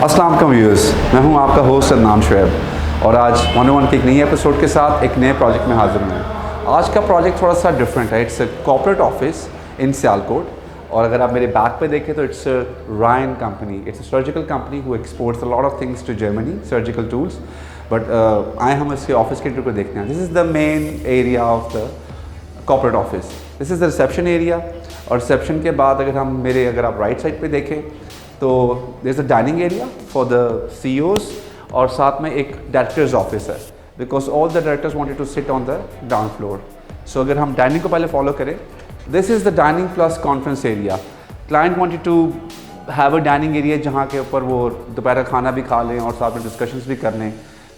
अस्सलाम वालेकुम व्यूअर्स, मैं हूं आपका होस्ट अदनान शुएब और आज 101 के एक नई एपिसोड के साथ एक नए प्रोजेक्ट में हाजिर हूं। आज का प्रोजेक्ट थोड़ा सा डिफरेंट है। It's a corporate office in Sialkot और अगर आप मेरे बैक पे देखें तो it's Rayan company. It's a surgical company who exports a lot of things to Germany, surgical tools. But आए हम इसके ऑफिस के इंटरव्यू को देखते हैं। This is the main area of the corporate office. This is the reception area और reception के बाद अगर आप राइट साइड पे देखें तो there is a dining area for the CEOs और साथ में एक डायरेक्टर्स ऑफिस है because all the directors wanted to sit on the ground floor. So अगर हम डाइनिंग को पहले फॉलो करें, this is the dining plus conference area. Client wanted to have a dining area जहाँ के ऊपर वो दोपहर का खाना भी खा लें और साथ में डिस्कशंस भी कर लें।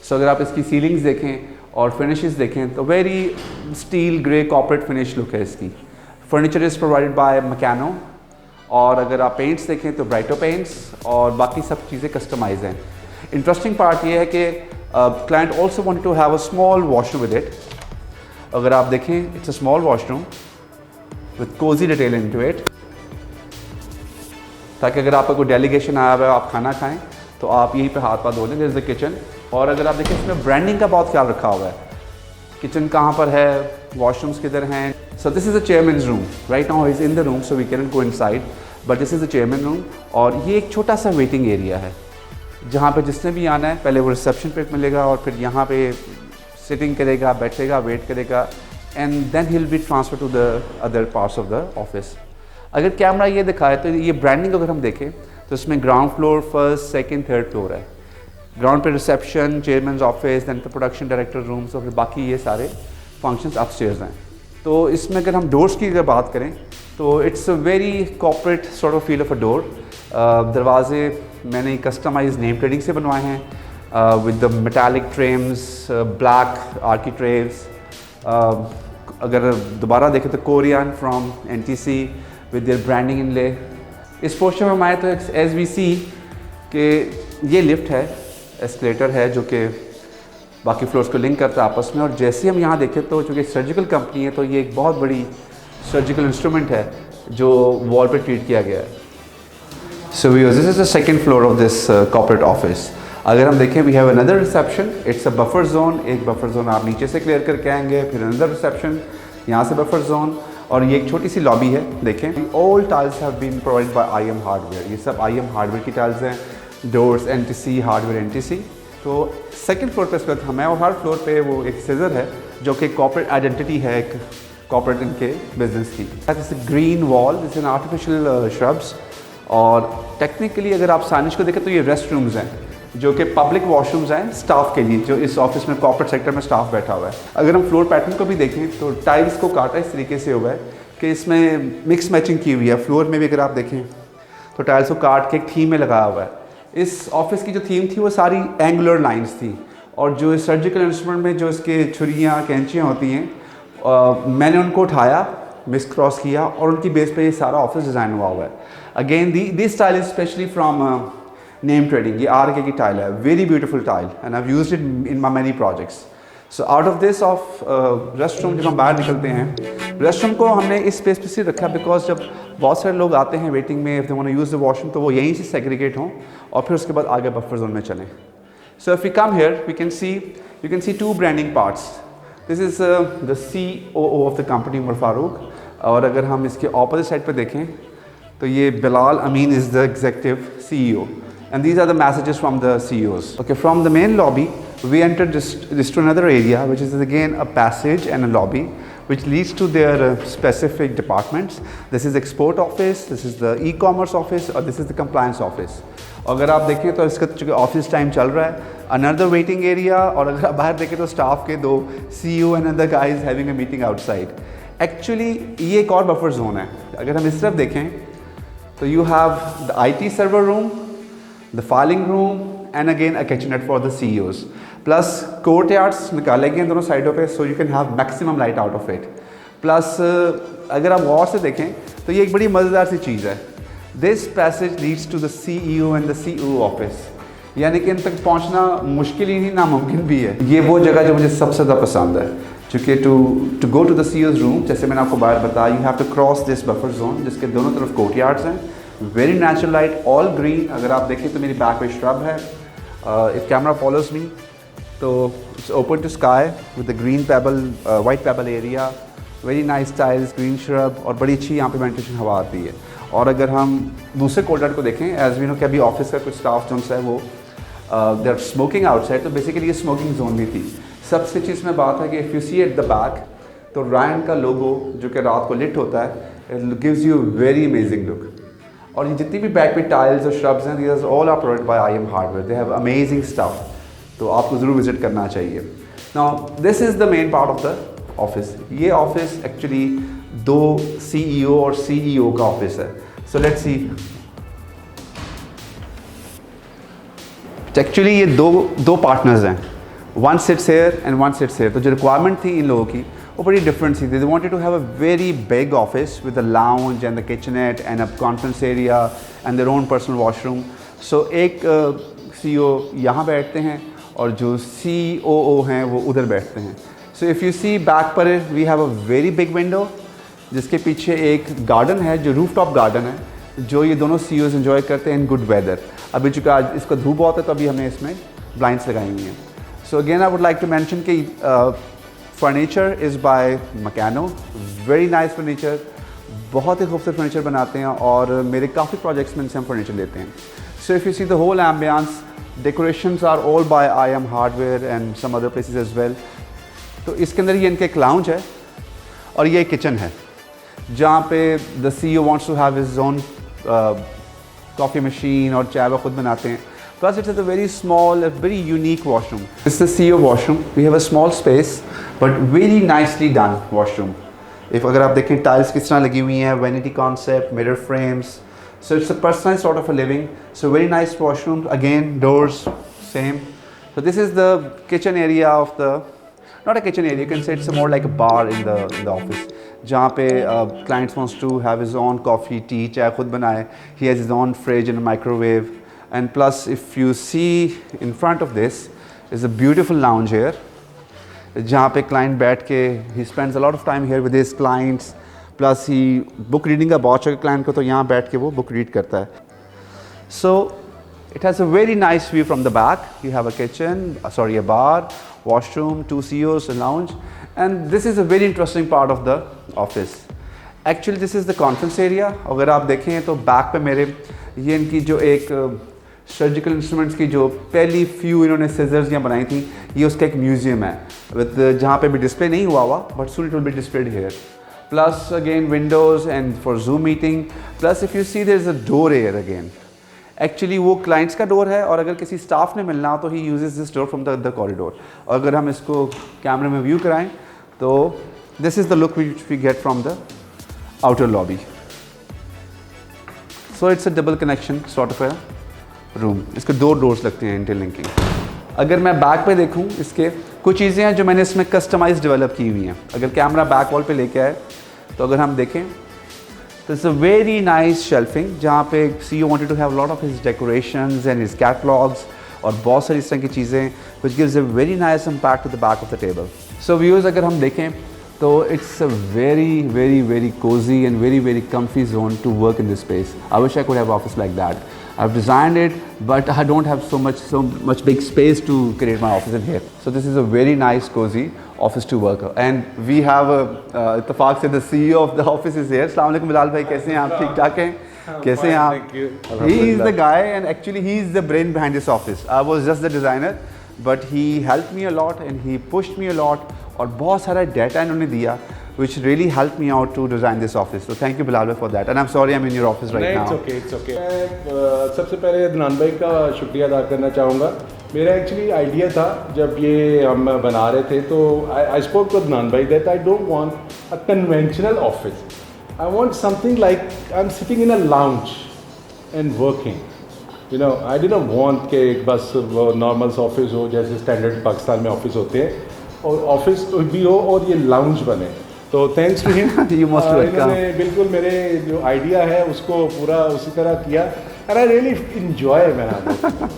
सो अगर आप इसकी सीलिंग्स देखें और फिनिशेस देखें तो very steel grey corporate finish look है इसकी। Furniture is provided by mechano और अगर आप पेंट्स देखें तो ब्राइटो पेंट्स और बाकी सब चीज़ें कस्टमाइज हैं। इंटरेस्टिंग पार्ट ये है कि client also wanted to have a small washroom with it. अगर आप देखें, it's a small washroom with cozy detail into it, ताकि अगर आपका कोई डेलीगेशन आया हुआ है, आप खाना खाएं तो आप यहीं पे हाथ पाथ धो लें। This is the kitchen. और अगर आप देखें इसमें ब्रांडिंग का बहुत ख्याल रखा हुआ है। किचन कहाँ पर है, वॉशरूम्स किधर हैं। So this is the chairman's room. Right now he's in the room, so we cannot go inside. But this is the chairman room. और ये एक छोटा सा वेटिंग एरिया है जहाँ पे जिसने भी आना है पहले वो रिसेप्शन पे मिलेगा और फिर यहाँ पे सिटिंग करेगा, बैठेगा, वेट करेगा and then he will be transfer to the other parts of the office. अगर कैमरा ये दिखाए तो ये ब्रांडिंग अगर हम देखें तो इसमें ground floor, first, second, third floor है। ग्राउंड पे reception, chairman office, then the production director rooms और फिर बाकी ये सारे फंक्शंस अपस्टेयर्स हैं। तो इसमें अगर हम डोर्स की अगर बात करें तो it's a very corporate sort of feel of a door. दरवाजे मैंने कस्टमाइज नेम ट्रेडिंग से बनवाए हैं with the metallic trims, black architraves. अगर दोबारा देखें तो Corian from NTC with their branding inlay. इस पोस्टर में हम आए तो एज वी सी कि ये लिफ्ट है, एस्केलेटर है जो कि बाकी फ्लोर्स को लिंक करता है आपस में। और जैसे हम यहाँ देखें तो चूँकि सर्जिकल कंपनी है तो ये एक बहुत बड़ी सर्जिकल इंस्ट्रूमेंट है जो वॉल पे ट्रीट किया गया है। So this is the second floor of this corporate office. अगर हम देखें we have another reception, it's a buffer zone. एक बफर जोन आप नीचे से क्लियर करके आएंगे, फिर अनदर रिसेप्शन, यहाँ से बफर जोन और ये एक छोटी सी लॉबी है। देखें all tiles have been provided by IM hardware. ये सब IM हार्डवेयर की टाइल्स हैं। Doors NTC hardware NTC। तो सेकंड फ्लोर पे इस वक्त हमें और हर फ्लोर पे वो एक सीजर है जो कि कॉर्पोरेट आइडेंटिटी है एक कॉर्पोरेट इनके बिजनेस की। This green wall, this in artificial shrubs. और टेक्निकली अगर आप साइनेज को देखें तो ये रेस्ट रूम्स हैं जो कि पब्लिक वॉशरूम्स हैं स्टाफ के लिए जो इस ऑफिस में कॉर्पोरेट सेक्टर में स्टाफ बैठा हुआ है। अगर हम फ्लोर पैटर्न को भी देखें तो टाइल्स को काटा इस तरीके से हुआ है कि इसमें मिक्स मैचिंग की हुई है। फ्लोर में भी अगर आप देखें तो टाइल्स को काट के एक थीम में लगाया हुआ है। इस ऑफिस की जो थीम थी वो सारी एंगुलर लाइंस थी और जो सर्जिकल इंस्ट्रूमेंट में जो इसके छुरियाँ कैंचियाँ होती हैं मैंने उनको उठाया, मिक्स क्रॉस किया और उनकी बेस पे ये सारा ऑफिस डिज़ाइन हुआ है। Again this style is specially from name trading. ये RK की टाइल है, very beautiful tile and I have used it in my many projects. So out of this of rest room जब हम बाहर निकलते हैं, रेस्ट रूम को हमने इस स्पेस पे से रखा बिकॉज जब बहुत सारे लोग आते हैं वेटिंग में, if they want to use the washroom तो वो यहीं से सेग्रीगेट हों और फिर उसके बाद आगे बफर जोन में चलें। So if we come here we can see, you can see two branding parts. This is the COO of the company Umar Farooq. और अगर हम इसके ऑपोजिट साइड पर देखें तो ये Bilal Amin is the executive CEO and these are the messages from the CEOs. Okay, from the main lobby we entered this to another area which is again a passage and a lobby which leads to their specific departments. This is export office, this is the e-commerce office और this is the compliance office. अगर आप देखें तो इसका चूँकि office time चल रहा है, another waiting area। और अगर आप बाहर देखें तो स्टाफ के दो CEO and another guy is having a meeting outside. Actually ये एक और बफर जोन है। अगर हम इस तरफ देखें तो you have the IT server room, the filing room and again a kitchenette for the CEOs plus courtyards निकाले गए दोनों साइडों पे so you can have maximum light out of it plus अगर आप गौर से देखें तो ये एक बड़ी मज़ेदार सी चीज़ है। This passage leads to the CEO and the CEO office, यानी कि इन तक पहुंचना मुश्किल ही नहीं, नामुमकिन भी है। ये वो जगह जो मुझे सबसे ज़्यादा पसंद है चूँकि to go to the CEO's room, जैसे मैंने आपको बाहर बताया, you have to cross this buffer zone जिसके दोनों तरफ कोर्टयार्ड्स हैं very natural light, all green. अगर आप देखें तो मेरी बैक पे श्रब है, इफ कैमरा फॉलोज मी तो it's open to sky with the green pebble, white pebble area, very nice tiles, green shrub, और बड़ी अच्छी यहाँ पे वेंटिलेशन हवा आती है। और अगर हम दूसरे कोर्टयार्ड को देखें, एज वी नो कि अभी ऑफिस का कुछ स्टाफ जो है वो दे आर स्मोकिंग आउटसाइड, तो बेसिकली ये स्मोकिंग जोन भी थी। सबसे चीज़ में बात है कि if you see at the back तो रायन का लोगो जो कि रात को लिट होता है, it gives you very amazing look. और ये जितनी भी बैक पे टाइल्स और श्रब्स हैं, these all are provided by IM hardware, they have amazing stuff, तो आपको ज़रूर विजिट करना चाहिए। Now this is the main part of the office. ये ऑफिस एक्चुअली 2 CEO और CEO का ऑफिस है। सो लेट्स सी, एक्चुअली ये दो पार्टनर्स हैं, one sits here and one sits here. तो जो रिक्वायरमेंट थी इन लोगों की वो बड़ी डिफरेंट थी। They wanted to have a very big office with a lounge and the kitchenette and a conference area and their own personal washroom. So एक CEO यहाँ बैठते हैं और जो COO हैं वो उधर बैठते हैं। So if you see back पर we have a very big window, जिसके पीछे एक गार्डन है जो रूफटॉप गार्डन है, जो ये दोनों CEOs एंजॉय करते हैं इन गुड वेदर। अभी चूँकि आज इसका धूप बहुत है तो अभी हमने इसमें ब्लाइंड्स लगाई हुई हैं। So again I would like to mention कि furniture is by Mecano, very nice furniture, बहुत ही खूबसूरत फर्नीचर बनाते हैं और मेरे काफ़ी प्रोजेक्ट्स में इनसे हम फर्नीचर लेते हैं। So if you see the whole ambience, decorations are all by IM hardware and some other places as well. तो इसके अंदर ये इनका एक लाउंज है और ये किचन है जहाँ पे the CEO wants to have his own coffee machine और चाय वो खुद बनाते हैं। Plus it's a very small, very unique washroom. This is the CEO washroom. We have a small space but very nicely done washroom. If अगर आप देखें tiles किस तरह लगी हुई हैं, vanity concept, mirror frames, so it's a personalized sort of a living. So very nice washroom, again doors same. So this is the kitchen area of the, not a kitchen area, you can say it's more like a bar in the office, जहाँ पे clients wants to have his own coffee, tea, चाय खुद बनाए. He has his own fridge and a microwave, and plus if you see in front of this is a beautiful lounge here, जहाँ पे client बैठ के he spends a lot of time here with his clients, plus he book reading का बहुत शौक client को, तो यहाँ बैठ के वो book read करता है. So it has a very nice view from the back. You have a kitchen, a bar, washroom, 2 CEOs, a lounge, and this is a very interesting part of the office. Actually this is the conference area. अगर आप देखें तो back पे मेरे ये इनकी जो एक सर्जिकल इंस्ट्रूमेंट्स की जो पहली फ्यू इन्होंने सीजर्स यहाँ बनाई थी, ये उसका एक म्यूजियम है विद जहाँ पे भी डिस्प्ले नहीं हुआ हुआ, but soon it will be displayed here. Plus again windows and for Zoom meeting. Plus if you see there is a door here again. Actually वो क्लाइंट्स का डोर है और अगर किसी स्टाफ ने मिलना हो तो he uses this door from the corridor. और अगर हम इसको कैमरे में व्यू कराएं तो this is the look which we get from the outer lobby. So it's a double connection sort of a room. इसके 2 डोर्स लगते हैं इंटरलिंकिंग. अगर मैं बैक पे देखूं, इसके कुछ चीज़ें हैं जो मैंने इसमें कस्टमाइज डेवलप की हुई हैं. अगर कैमरा बैक वॉल पे लेके आए तो अगर हम देखें तो it's a very nice shelving जहाँ पे CEO wanted to have a lot of his decorations and his catalogs और बहुत सारी इस तरह की चीज़ें which gives a very nice impact to the back of the table. So viewers, अगर हम देखें तो it's a very cozy and very comfy zone to work in this space. I wish I could have office like that. I've designed it, but I don't have so much big space to create my office in here. So this is a very nice cozy office to work. And we have इत्तेफाक से the CEO of the office is here. अस्सलाम वालेकुम बिलाल भाई, कैसे हैं आप? ठीक ठाक हैं? कैसे हैं आप? He is the guy and actually he is the brain behind this office. I was just the designer, but he helped me a lot and he pushed me a lot. और बहुत सारा डाटा इन्होंने दिया which really helped me out to design this office. So thank you Bilal for that. And I'm sorry I'm in your office right now. It's okay. मैं सबसे पहले अदनान भाई का शुक्रिया अदा करना चाहूँगा. मेरा एक्चुअली आइडिया था जब ये हम बना रहे थे तो I spoke to अदनान भाई that I don't want a conventional office. I want something like I'm sitting in a lounge and working. You know, I didn't want कि बस वो नॉर्मल ऑफिस हो जैसे स्टैंडर्ड पाकिस्तान में ऑफिस होते हैं, और ऑफिस भी हो और ये लाउंज बने. तो थैंक्स टू हिम. इन्होंने बिल्कुल मेरे जो आइडिया है उसको पूरा उसी तरह किया एंड आई रियली एंजॉय. मैंने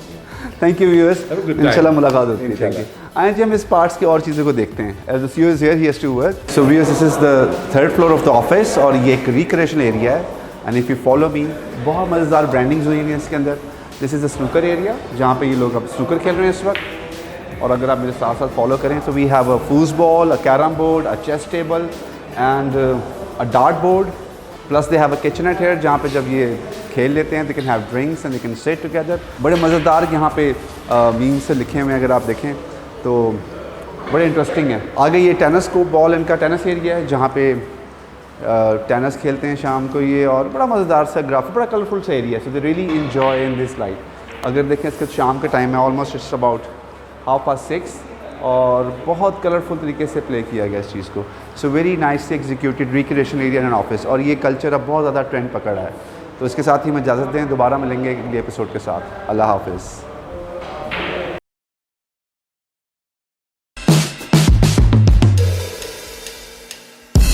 थैंक यू व्यूअर्स, इंशाल्लाह मुलाकात होती है. Thank you. आइए जी हम इस पार्ट्स की और चीज़ों को देखते हैं. As the CEO is here, he has to work. So viewers, this is the 3rd floor of the office और ये एक रिक्रिएशन एरिया है and if you follow me, बहुत मज़ेदार ब्रांडिंग्स हुई हैं इसके अंदर। This is the snooker area, जहाँ पे ये लोग अब स्नूकर खेल रहे हैं इस वक्त। और अगर आप मेरे साथ साथ फॉलो करें तो we have a foosball, a carrom board, a chess table and a dart board, plus they have a kitchenette here, जहाँ पे जब ये खेल लेते हैं they can have drinks and they can sit together. बड़े मज़ेदार यहाँ पे मीम्स से लिखे हुए हैं, अगर आप देखें तो बड़े इंटरेस्टिंग है। आगे ये टेनिस को बॉल, इनका टेनिस एरिया है, जहाँ पे टेनिस खेलते हैं शाम को ये, और बड़ा मज़ेदार सा ग्राफ, बड़ा कलरफुल सा एरिया है। So they really enjoy in this life. अगर देखें इसके शाम का टाइम है, ऑलमोस्ट इट्स अबाउट 6:30, और बहुत कलरफुल तरीके से प्ले किया गया इस चीज़ को। So very nicely executed recreation area and office, और ये कल्चर अब बहुत ज़्यादा ट्रेंड पकड़ा है। तो इसके साथ ही मैं इजाज़त दें, दोबारा मिलेंगे अगले एपिसोड के साथ। अल्लाह हाफिज़।